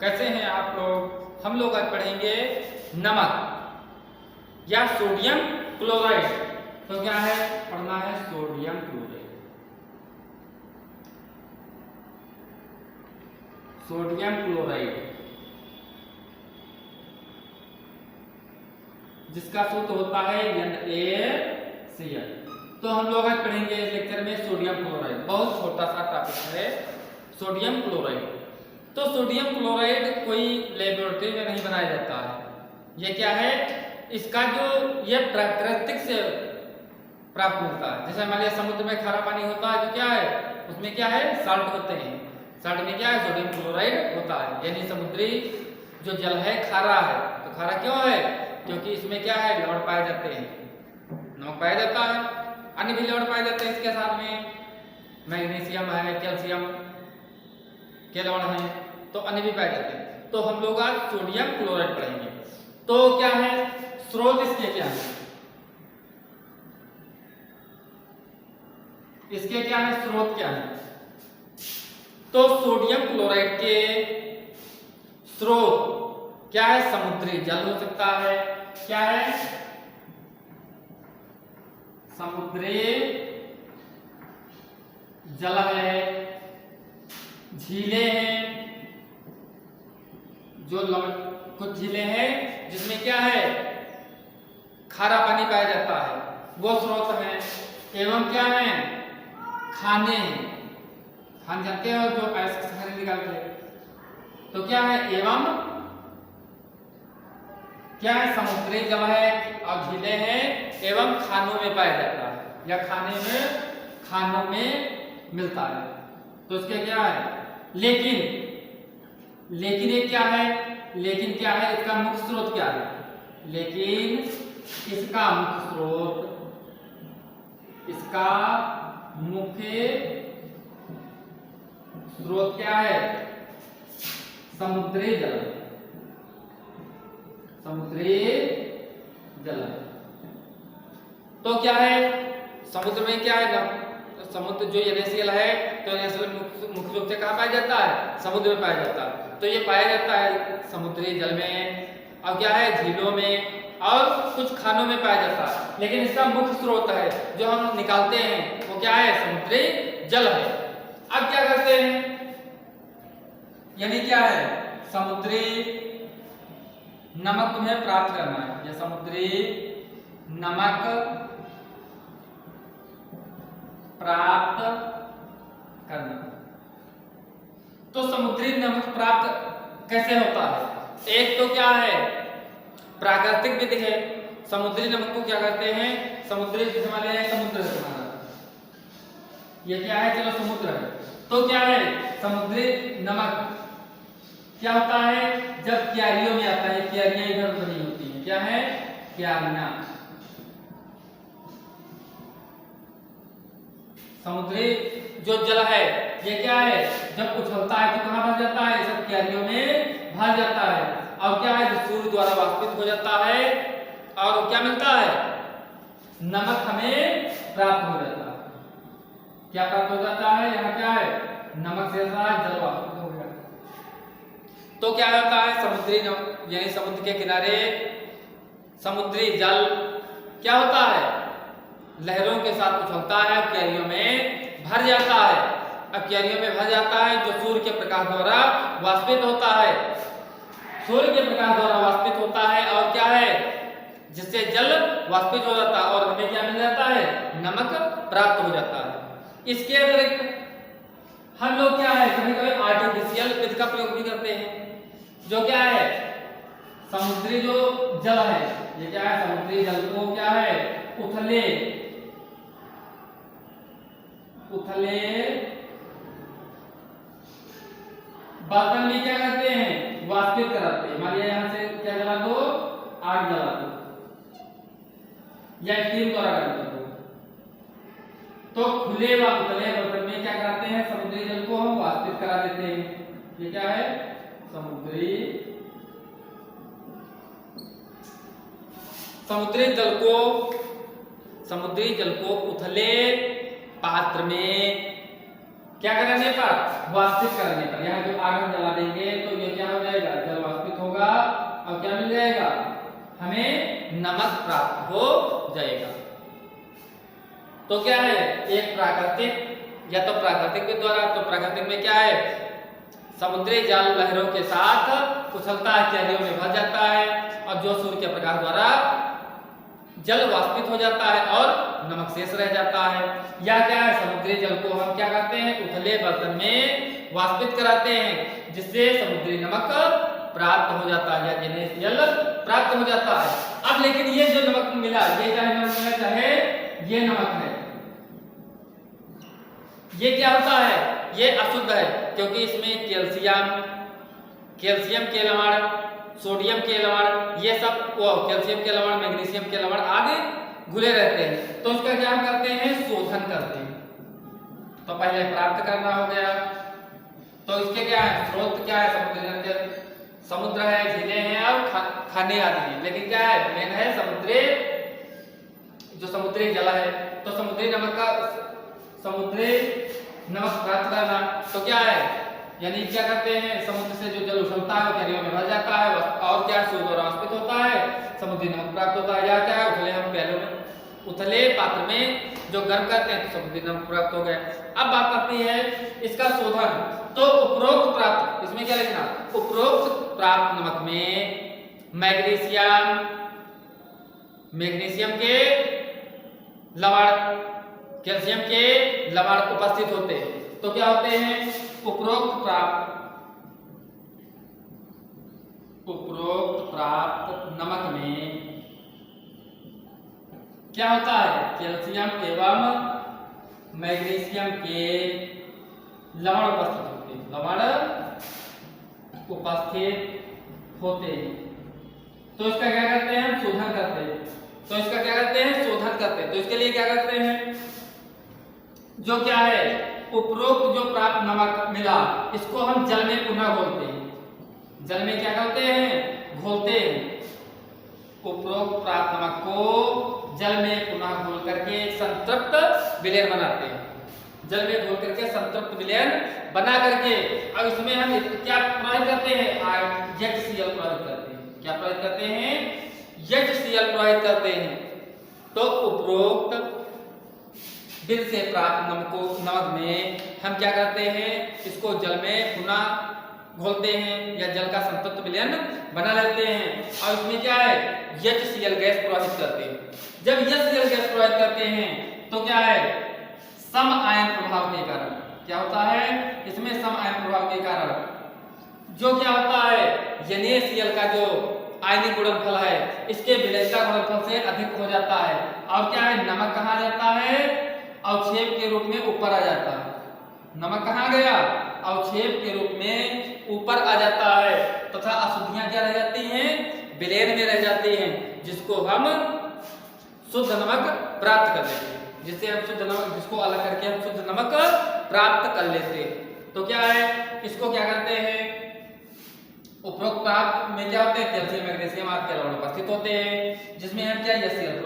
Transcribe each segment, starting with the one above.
कैसे हैं आप लोग। हम लोग आज पढ़ेंगे नमक या सोडियम क्लोराइड। तो क्या है, पढ़ना है सोडियम क्लोराइड। सोडियम क्लोराइड जिसका सूत्र होता है NaCl। तो हम लोग आज पढ़ेंगे इस लेक्चर में सोडियम क्लोराइड। बहुत छोटा सा टॉपिक है सोडियम क्लोराइड। तो सोडियम क्लोराइड कोई लेबोरेटरी में नहीं बनाया जाता है। ये क्या है, इसका जो ये प्राकृतिक से प्राप्त मिलता है। जैसे हमारे समुद्र में खारा पानी होता है, तो क्या है उसमें क्या है, साल्ट होते हैं। साल्ट में क्या है, सोडियम क्लोराइड होता है। यानी समुद्री जो जल है खारा है। तो खारा क्यों है, क्योंकि इसमें क्या है, लवण पाए जाते हैं, नमक पाया जाता है, अन्य भी लवण पाए जाते हैं। इसके साथ में मैग्नीशियम है, कैल्शियम के लवण है, तो अन्य भी पाए जाते हैं। तो हम लोग आज सोडियम क्लोराइड पढ़ेंगे। तो क्या है, स्रोत इसके क्या है, इसके क्या है, स्रोत क्या है। तो सोडियम क्लोराइड के स्रोत क्या है, समुद्री जल हो सकता है। क्या है, समुद्री जल है, झीलें हैं, जो कुछ झीलें हैं जिसमें क्या है, खारा पानी पाया जाता है, वो स्रोत है। एवं क्या है, खाने हैं, खान जानते हो जो आइस से निकालते हैं। तो क्या है, एवं क्या है, समुद्री जल है और झीलें हैं, एवं खानों में पाया जाता है या खानों में मिलता है। तो इसके क्या है, लेकिन ये क्या है, लेकिन क्या है, इसका मुख्य स्रोत क्या है, लेकिन इसका मुख्य स्रोत क्या है, समुद्री जल। तो क्या है, समुद्र में क्या है, समुद्र जो NaCl है, तो NaCl मुख्य रूप से कहाँ पाया जाता है, समुद्र में पाया जाता है। तो ये पाया जाता है समुद्री जल में, और क्या है, झीलों में और कुछ खानों में पाया जाता है। लेकिन इसका मुख्य स्रोत है जो हम निकालते हैं, वो क्या है, समुद्री जल है। अब क्या करते हैं, यानी क्या है, समुद्री नमक तुम्हें प्राप्त करना है, या समुद्री नमक प्राप्त करना। तो समुद्री नमक प्राप्त कैसे होता है, एक तो क्या है, प्राकृतिक विधि है। समुद्री नमक को क्या करते हैं, समुद्री हमारे समुद्र है तुम्हारा, ये क्या है, चलो समुद्र है। तो क्या है, समुद्री नमक क्या होता है, जब क्यारियों में आता है, क्यारियां इधर बनी होती हैं, क्या है, क्यारियां। समुद्री जो जल है ये क्या है, जब उछलता है तो कहां भर जाता है, सब क्यारियों में भर जाता है। और क्या है, सूर्य द्वारा वाष्पित हो जाता है, और क्या मिलता है, नमक हमें प्राप्त हो जाता है। क्या प्राप्त हो जाता है, यहाँ क्या है, नमक से जल वाष्पित हो गया। तो क्या होता है, समुद्री यानी समुद्र के किनारे समुद्री जल क्या होता है, लहरों के साथ उछलता है, क्यारियों में भर जाता है। अब क्यारियों में भर जाता है, जो सूर्य के प्रकाश द्वारा वाष्पित होता है, सूर्य के प्रकाश द्वारा वाष्पित होता है, और क्या है, जिससे जल वाष्पित हो जाता है, और हमें क्या मिल जाता है, नमक प्राप्त हो जाता है। इसके अतिरिक्त हम लोग क्या है, कभी कभी आर्टिफिशियल विधि का प्रयोग भी करते हैं, जो क्या है, समुद्री जो जल है, ये क्या है, समुद्री जल को क्या है, उथले बर्तन में क्या करते हैं, वाष्पित कराते हैं। मान लिया यहां से क्या जला दो, आग जला दो, या स्टीम द्वारा कर दो। तो खुले व उथले बर्तन में क्या करते हैं, समुद्री जल को हम वाष्पित करा देते हैं। ये क्या है, समुद्री जल को उथले पात्र में क्या करने पर, वाष्पित करने पर। यहाँ जो आग हम जला देंगे तो ये क्या हो जाएगा, जल वाष्पित होगा और क्या मिल जाएगा, हमें नमक प्राप्त हो जाएगा। तो क्या है, एक प्राकृतिक या तो प्राकृतिक के द्वारा, तो प्राकृतिक में क्या है, समुद्री जल लहरों के साथ उछलता है, क्यारियों में भर जाता है, और जो सूर्य के प्रकाश द्वारा जल वाष्पित हो जाता है और नमक शेष रह जाता है। या क्या है, समुद्री जल को हम क्या करते हैं, उथले बर्तन में वाष्पित कराते हैं, जिससे समुद्री नमक प्राप्त हो जाता है या जल प्राप्त हो जाता है। अब लेकिन ये जो नमक मिला, ये चाहे नमक मिला चाहे ये नमक है, ये क्या होता है, ये अशुद्ध है, क्योंकि इसमें कैल्शियम के लवण, सोडियम के लवण, ये सब कैल्शियम के लवण, मैग्नीशियम के लवण आदि घुले रहते हैं। तो इसका क्या करते हैं, शोधन करते हैं। तो पहले प्राप्त करना हो गया, तो इसके क्या है, स्रोत क्या है, समुद्र है, झीलें हैं और खाने आदि हैं। लेकिन क्या है, मेन है समुद्री, जो समुद्री जल है। तो समुद्री नमक प्राप्त करना, तो क्या है, यानी क्या करते हैं, समुद्र से जो जल उछलता है वो क्यारियों में भर जाता है, और क्या सूर्य द्वारा वाष्पित होता है, समुद्री नमक प्राप्त होता है। या क्या है, उथले पात्र में जो गर्म करते हैं तो समुद्री नमक प्राप्त हो गया। अब बात आती है इसका शोधन। तो उपरोक्त प्राप्त, इसमें क्या लिखना, उपरोक्त प्राप्त नमक में मैग्नीशियम के लवण, कैल्शियम के लवण उपस्थित होते हैं। तो क्या होते हैं, उपरोक्त प्राप्त नमक में क्या होता है, कैल्शियम एवं मैग्नीशियम के लवण उपस्थित होते हैं। तो इसका क्या करते हैं, शोधन करते हैं। तो इसका क्या करते हैं, शोधन करते हैं। तो इसके लिए क्या करते हैं, जो क्या है, उपरोक्त जो प्राप्त नमक मिला, इसको हम जल में पुनः घोलते हैं। जल में क्या करते हैं, घोलते हैं। उपरोक्त प्राप्त नमक को जल में पुनः घोल करके संतृप्त विलयन बनाते हैं। जल में घोल करके संतृप्त विलयन बना करके अब इसमें हम क्या प्रयोग करते हैं, HCl प्रयोग करते हैं। क्या प्रयोग करते हैं, HCl प्रयोग करते हैं। तो उपरोक्त बिल से प्राप्त नमक में हम क्या करते हैं, इसको जल में पुनः घोलते हैं या जल का संतृप्त विलयन बना लेते हैं, और इसमें क्या है, HCl गैस प्रवाहित करते हैं। जब HCl गैस प्रवाहित करते हैं तो क्या है, सम आयन प्रभाव के कारण क्या होता है, इसमें सम आयन प्रभाव के कारण जो क्या होता है, NaCl का जो आयनिक गुणनफल है, इसके विलयता गुणनफल से अधिक हो जाता है। और क्या है, नमक कहाँ जाता है, अवक्षेप के रूप में ऊपर आ जाता है। नमक कहाँ गया, अवक्षेप के रूप में ऊपर आ जाता है, तथा अशुद्धियां क्या रह जाती हैं, विलयन में रह जाती हैं, जिसको हम शुद्ध नमक प्राप्त कर लेते हैं। जिससे हम शुद्ध नमक, जिसको अलग करके हम शुद्ध नमक प्राप्त कर लेते हैं। तो क्या है, इसको क्या करते हैं, उपरोक्त प्राप्त में क्या होते हैं, कैल्शियम मैग्नीशियम आदि के लवण उपस्थित होते हैं, जिसमें हम क्या HCl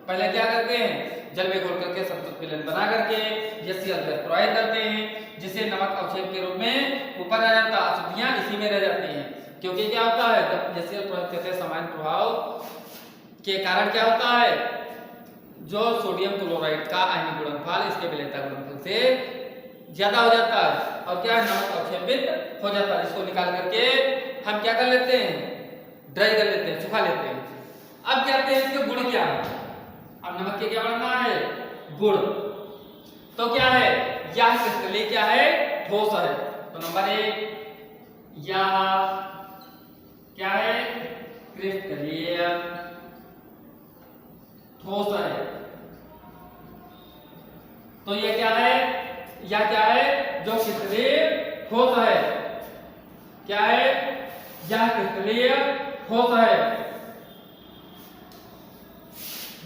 पहले क्या करते हैं, जल में घोल करके संतृप्त विलयन बना करके HCl गैस प्रवाहित करते हैं, जिससे नमक अवक्षेप के रूप में ऊपर आ जाता है, अशुद्धियां इसी में रह जाती हैं। क्योंकि क्या होता है, जब HCl प्रवाहित करते हैं समान प्रभाव के कारण क्या होता है, जो सोडियम क्लोराइड का आयनिक गुणनफल इसके विलयता गुणनफल से ज्यादा हो जाता है, और क्या नमक अवक्षेपित हो जाता है, जिसको निकाल करके हम क्या कर लेते हैं, ड्राई कर लेते हैं, सुखा लेते हैं। अब कहते हैं इसके गुण क्या है, अब नमक के क्या बनना है, गुण। तो क्या है, यह क्रिस्टलीय क्या है, ठोस है। तो नंबर 1, यह क्या है, क्रिस्टलीय ठोस है। तो ये क्या है, यह क्या है, जो क्रिस्टलीय ठोस है, क्या है, यह क्रिस्टलीय ठोस है।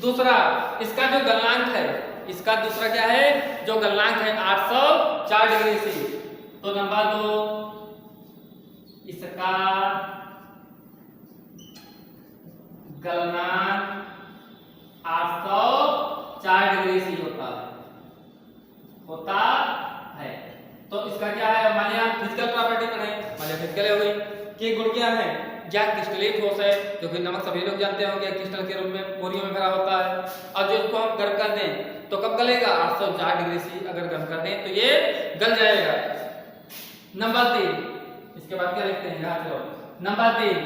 दूसरा, इसका जो गलनांक है, इसका दूसरा क्या है, जो गलनांक है 804 डिग्री सी। तो नंबर 2, इसका गलनांक 804 डिग्री सी होता है। तो इसका क्या है, मान लिया फिजिकल प्रॉपर्टी पढ़े, मान लिया फिजिकल हो गई कि गुण क्या है, या क्रिस्टलीय ठोस है, क्योंकि नमक सभी लोग जानते होंगे क्रिस्टल के रूप में बोरियों में भरा होता है। और जो इसको हम गर्म कर दें तो कब गलेगा, 804 डिग्री सी अगर गर्म कर दें तो ये गल जाएगा। नंबर 3, इसके बाद क्या लिखते हैं, यहाँ चलो नंबर 3,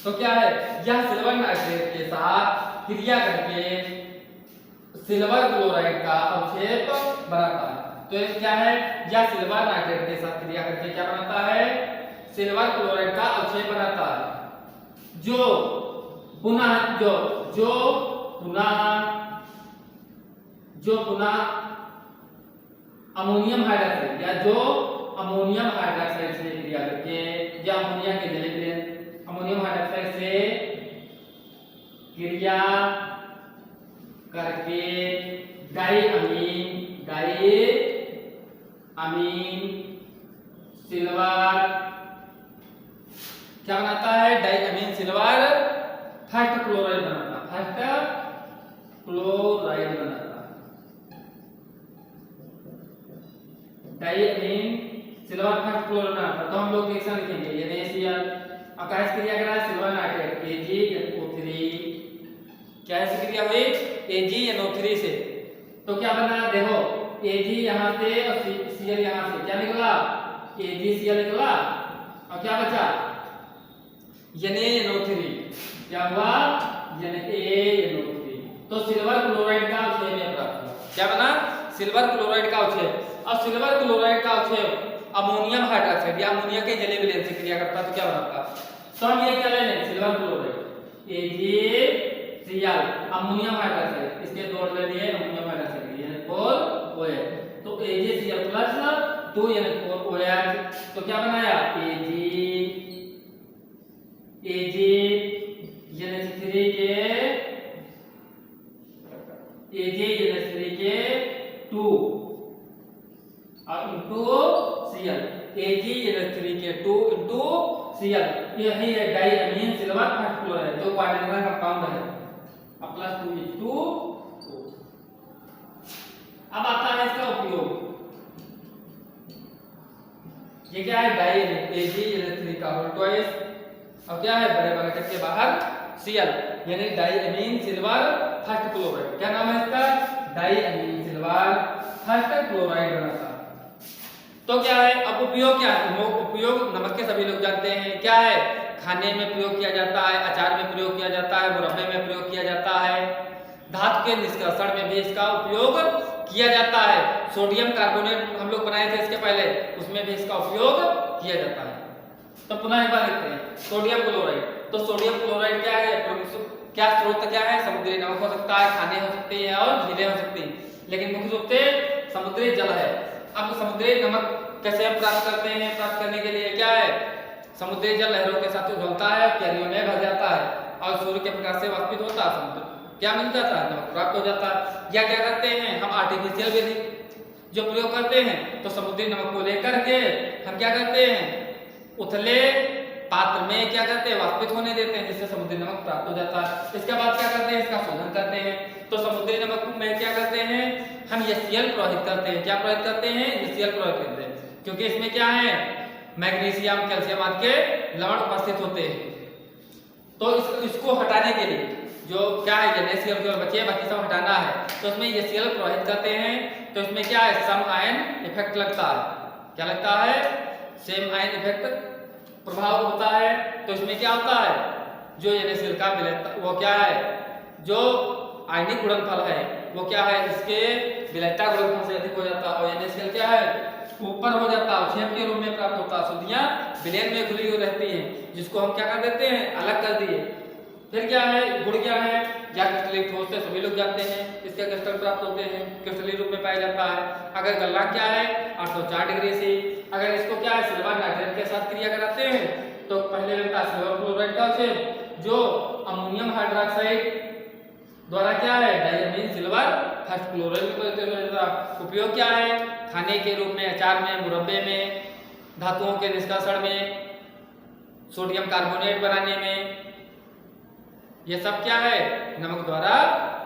तो क्या है, यह सिल्वर नाइट्रेट के साथ क्रिया करके सिल्वर क्लोराइड का अवक्षेप बनाता है। तो ये क्या है, यह सिल्वर नाइट्रेट के साथ क्रिया करके क्या बनाता है, सिल्वर क्लोराइड का अवक्षेप बनाता है, जो पुनः अमोनियम हाइड्रोक्साइड या जो अमोनियम हाइड्रोक्साइड से क्रिया करके, या अमोनिया के जले अमोनियम हाइड्रोक्साइड से क्रिया करके डाईअमीन सिल्वर क्या बनाता है, डाईअमीन सिल्वर फर्स्ट क्लोराइड बनाता है, डाईअमीन सिल्वर फर्स्ट क्लोराइड बनाता है। तो हम लोग रिएक्शन लिखेंगे, NaCl आकाश क्रिया करा सिल्वर नाइट्रेट AgNO3, क्या ऐसी क्रिया हुई AgNO3 से, तो क्या बना, देखो Ag यहाँ से और Cl यहाँ से, क्या निकला AgCl निकला, और क्या बचा NaNO3, क्या हुआ NaNO3। तो सिल्वर क्लोराइड का अवक्षेप में प्राप्त हुआ, क्या बना, सिल्वर क्लोराइड का अवक्षेप। अब सिल्वर क्लोराइड का अवक्षेप अमोनियम हाइड्रोक्साइड या अमोनिया के जले विलयन से क्रिया करता तो क्या बनाता, तो हम ये क्या ले लें, silver chloride AgCl ammonium hydroxide, इसके दो ले लिए अमोनियम हाइड्रोक्साइड NH4OH, तो AgCl प्लस 2NH4OH, तो क्या बनाया AgNH3 के 2 और इनटू Cl, AgNH3 के 2 इनटू Cl, यही है डाईअमीन सिल्वर फर्स्ट क्लोराइड जो क्वाड्रेटिक कंपाउंड है, अब प्लस 2H2O। अब आता है इसका उपयोग, ये क्या है, AgNH3 का होल ट्वाइस, और क्या है बड़े ब्रैकेट के बाहर Cl, यानी डाईअमीन सिल्वर फर्स्ट क्लोराइड, क्या नाम है इसका, डाईअमीन सिल्वर फर्स्ट क्लोराइड बनाता है। तो क्या है, अब उपयोग क्या है, उपयोग नमक के सभी लोग जानते हैं, क्या है, खाने में प्रयोग किया जाता है, अचार में प्रयोग किया जाता है, मुरब्बे में प्रयोग किया जाता है, धातु के निष्कर्षण में भी इसका उपयोग किया जाता है, सोडियम कार्बोनेट हम लोग बनाए थे इसके पहले, उसमें भी इसका उपयोग किया जाता है। तो पुनः एक बार लिखते हैं, सोडियम क्लोराइड, तो सोडियम क्लोराइड क्या है, क्या स्रोत क्या है, समुद्री नमक हो सकता है, खाने हो सकते हैं और झीलें हो सकती हैं, लेकिन मुख्य रूप से समुद्री जल है। अब समुद्री नमक कैसे हम प्राप्त करते हैं, प्राप्त करने के लिए क्या है, समुद्री जल लहरों के साथ उछलता है, क्यारियों में भर जाता है और सूर्य के प्रकाश से वाष्पित होता है, समुद्र क्या मिल जाता है, नमक प्राप्त हो जाता है। या क्या करते हैं हम, आर्टिफिशियल विधि जो प्रयोग करते हैं, तो समुद्री नमक को लेकर के हम क्या करते हैं, उथले पात्र में क्या करते हैं, वाष्पित होने देते हैं, जिससे समुद्री नमक प्राप्त हो जाता है। इसके बाद क्या करते हैं, इसका शोधन करते हैं, तो समुद्री नमक में क्या करते हैं, हम HCl प्रवाहित करते हैं, क्या प्रवाहित करते हैं, HCl प्रवाहित करते हैं, क्योंकि इसमें क्या है, मैग्नीशियम कैल्शियम आदि के लवण उपस्थित होते हैं। तो इसको हटाने के लिए जो क्या है, NaCl केवल बचे, बाकी सब हटाना है, तो इसमें HCl प्रवाहित करते हैं, तो इसमें क्या है, सम आयन इफेक्ट लगता है, क्या लगता है, सेम आयन इफेक्ट प्रभाव होता है। तो इसमें क्या होता है, जो NaCl का विलयता वो क्या है, जो आयनिक गुणनफल है वो क्या है, इसके विलयता गुणनफल से अधिक हो जाता है, और NaCl क्या है, ऊपर हो जाता है, अवक्षेप के रूप में प्राप्त होता है, शुद्धियां विलयन में खुली हुई रहती हैं, जिसको हम क्या कर देते हैं, अलग कर दिए। फिर क्या है, गुण क्या है, या क्रिस्टलीय ठोस से सभी लोग जानते हैं, इसके क्रिस्टल प्राप्त होते हैं, क्रिस्टलीय रूप में पाया जाता है। अगर गलनांक क्या है 804 डिग्री से, अगर इसको क्या है सिल्वर नाइट्रेट के साथ क्रिया कराते हैं, तो पहले लगता है सिल्वर क्लोराइड का अवक्षेप, जो अमोनियम हाइड्रोक्साइड द्वारा क्या है, डाईअमीन सिल्वर फर्स्ट क्लोराइड। उपयोग क्या है, खाने के रूप में, अचार में, मुरब्बे में, धातुओं के निष्कर्षण में, सोडियम कार्बोनेट बनाने में, ये सब क्या है, नमक द्वारा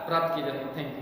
प्राप्त किए जाते हैं। Thank you.